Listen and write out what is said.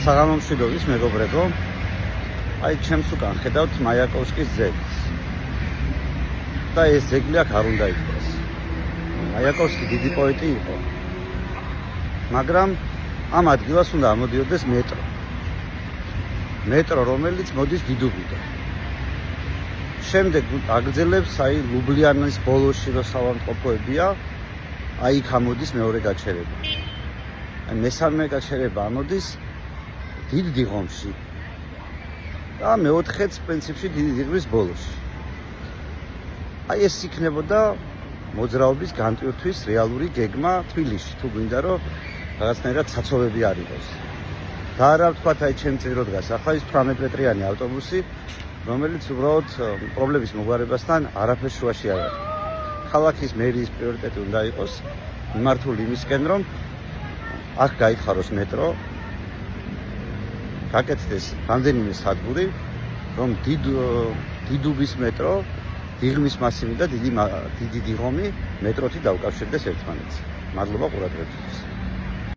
საღამომშვიდობის მეგობრებო, აი ჩემს უკან ხედავთ მაიაკოვსკის ძეგლს. და ეს ძეგლი აქ არ უნდა იყოს. მაიაკოვსკი დიდი პოეტი იყო. მაგრამ ამ ადგილას უნდა ამოდიოდეს მეტრო. მეტრო, რომელიც მოდის დიდუბიდან. შემდეგ აგრძელებს აი ლუბლიანის ბოლოში რო საავადმყოფოებია, აი იქ ამოდის მეორე გაჩერება. აი მესამე გაჩერება ამოდის დიდ დიღომში. და მეოთხეც პრინციპში დიდი დიღმის ბოლოში. აი ეს იქნებოდა მოძრაობის განტვირთვის რეალური გეგმა თბილისში, თუ გვინდა რომ რაღაცნაირად საცოვები არ იყოს. და არა ვთქვათ აი ჩემ წირო დგას ახლა ის 18 მეტრიანი ავტობუსი, რომელიც უბრალოდ პრობლემის მოგვარებასთან არაფერს შუაში არ არის. ქალაქის მერიის პრიორიტეტი უნდა იყოს მიმართული იმისკენ, რომ აქ გაიხაროს მეტრო, გაკეთდეს რამდენიმე სადგური, რომ დიდუბის მეტრო, დიღმის მასივი და დიდი დიღომი მეტროთი დაუკავშირდეს ერთმანეთს. მადლობა ყურადღებისთვის.